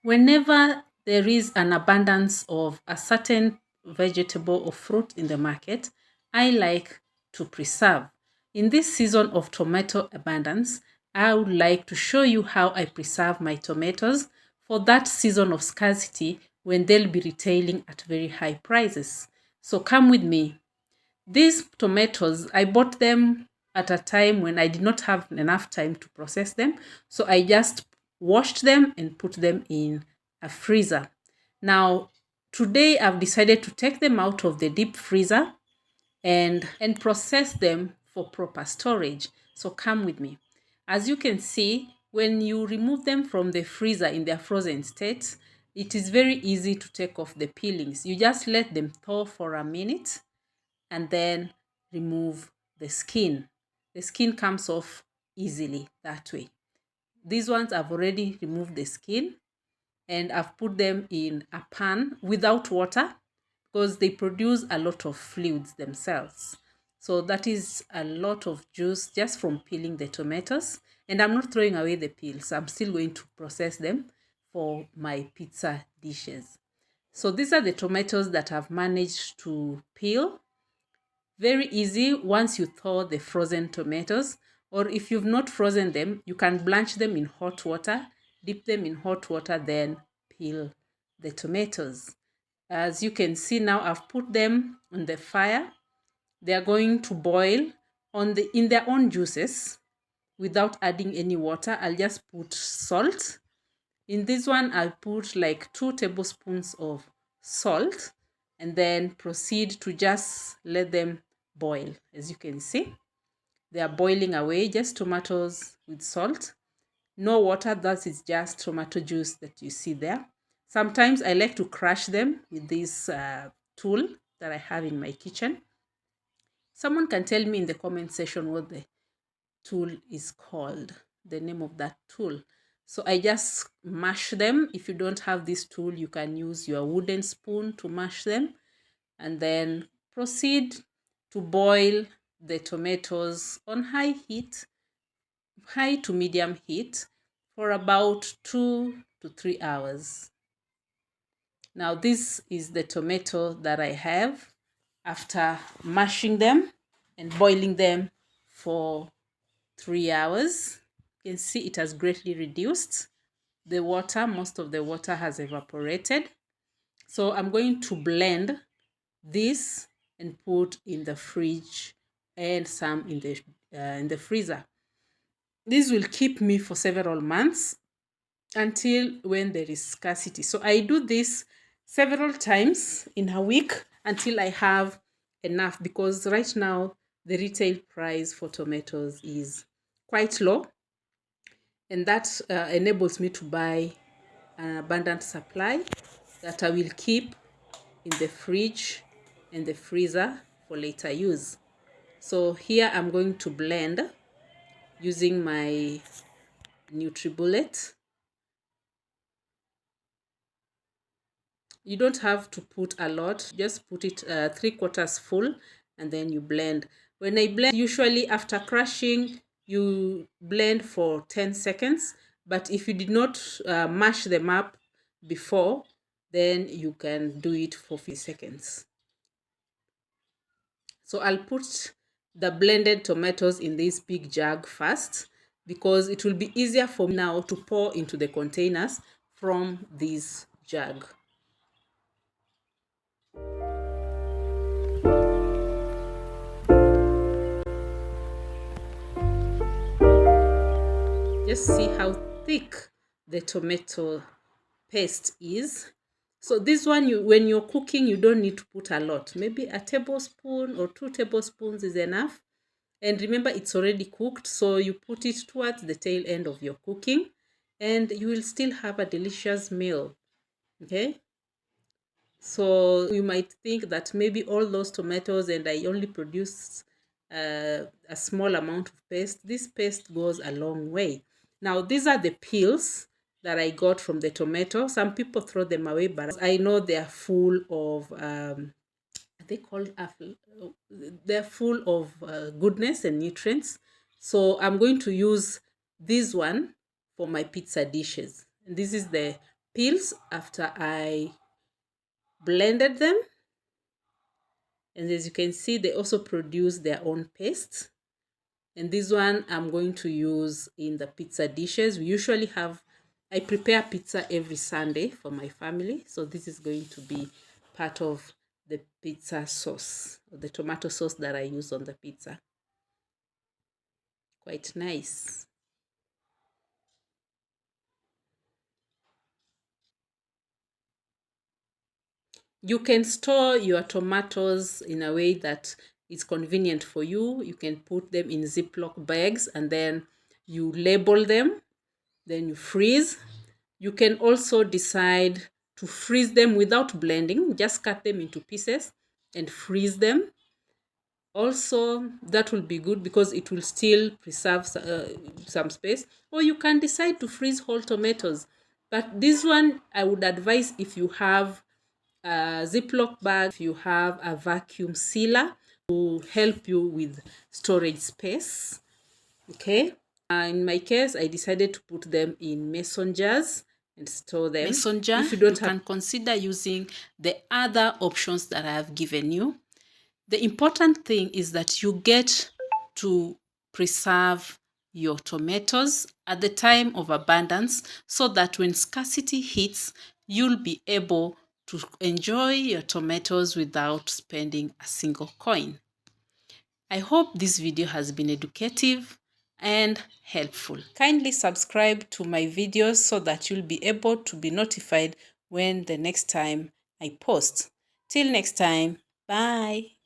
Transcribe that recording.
Whenever there is an abundance of a certain vegetable or fruit in the market, I like to preserve. In this season of tomato abundance, I would like to show you how I preserve my tomatoes for that season of scarcity when they'll be retailing at very high prices. So come with me. These tomatoes, I bought them at a time when I did not have enough time to process them. So I just washed them and put them in a freezer. Now, today I've decided to take them out of the deep freezer and process them for proper storage. So come with me. As you can see, when you remove them from the freezer in their frozen state, it is very easy to take off the peelings. You just let them thaw for a minute and then remove the skin. The skin comes off easily that way. These ones I've already removed the skin and I've put them in a pan without water because they produce a lot of fluids themselves. So that is a lot of juice just from peeling the tomatoes. And I'm not throwing away the peels. I'm still going to process them for my pizza dishes. So these are the tomatoes that I've managed to peel. Very easy once you thaw the frozen tomatoes, or if you've not frozen them, you can blanch them in hot water, dip them in hot water, then peel the tomatoes. As you can see now, I've put them on the fire. They are going to boil in their own juices without adding any water. I'll just put salt. In this one, I'll put like 2 tablespoons of salt and then proceed to just let them boil. As you can see, they are boiling away, just tomatoes with salt. No water, that is just tomato juice that you see there. Sometimes I like to crush them with this tool that I have in my kitchen. Someone can tell me in the comment section what the tool is called, the name of that tool. So I just mash them. If you don't have this tool, you can use your wooden spoon to mash them and then proceed to boil the tomatoes on high to medium heat for about 2 to 3 hours. Now this is the tomato that I have after mashing them and boiling them for 3 hours. You can see it has greatly reduced the water. Most of the water has evaporated. So I'm going to blend this and put in the fridge and some in the freezer. This will keep me for several months until when there is scarcity. So I do this several times in a week until I have enough, because right now the retail price for tomatoes is quite low, and that enables me to buy an abundant supply that I will keep in the fridge and the freezer for later use. So here I'm going to blend using my NutriBullet. You don't have to put a lot, just put it 3/4 full and then you blend. When I blend, usually after crushing, you blend for 10 seconds. But if you did not mash them up before, then you can do it for 50 seconds. So I'll put the blended tomatoes in this big jug first, because it will be easier for me now to pour into the containers from this jug. Just see how thick the tomato paste is. So this one, when you're cooking, you don't need to put a lot. Maybe a tablespoon or 2 tablespoons is enough. And remember, it's already cooked, so you put it towards the tail end of your cooking and you will still have a delicious meal. Okay, so you might think that maybe all those tomatoes and I only produce a small amount of paste. This paste goes a long way. Now these are the peels that I got from the tomato. Some people throw them away, but I know they are full of they called they're full of goodness and nutrients. So I'm going to use this one for my pizza dishes. And this is the peels after I blended them. And as you can see, they also produce their own paste. And this one I'm going to use in the pizza dishes. I prepare pizza every Sunday for my family. So this is going to be part of the pizza sauce, or the tomato sauce that I use on the pizza. Quite nice. You can store your tomatoes in a way that is convenient for you. You can put them in Ziploc bags and then you label them, then you freeze. You can also decide to freeze them without blending, just cut them into pieces and freeze them. Also, that will be good because it will still preserve some space. Or you can decide to freeze whole tomatoes. But this one, I would advise if you have a Ziploc bag, if you have a vacuum sealer to help you with storage space. Okay. In my case, I decided to put them in mason jars and store them. Mason jar, if you don't can consider using the other options that I have given you. The important thing is that you get to preserve your tomatoes at the time of abundance so that when scarcity hits, you'll be able to enjoy your tomatoes without spending a single coin. I hope this video has been educative and helpful. Kindly subscribe to my videos so that you'll be able to be notified when the next time I post. Till next time, bye.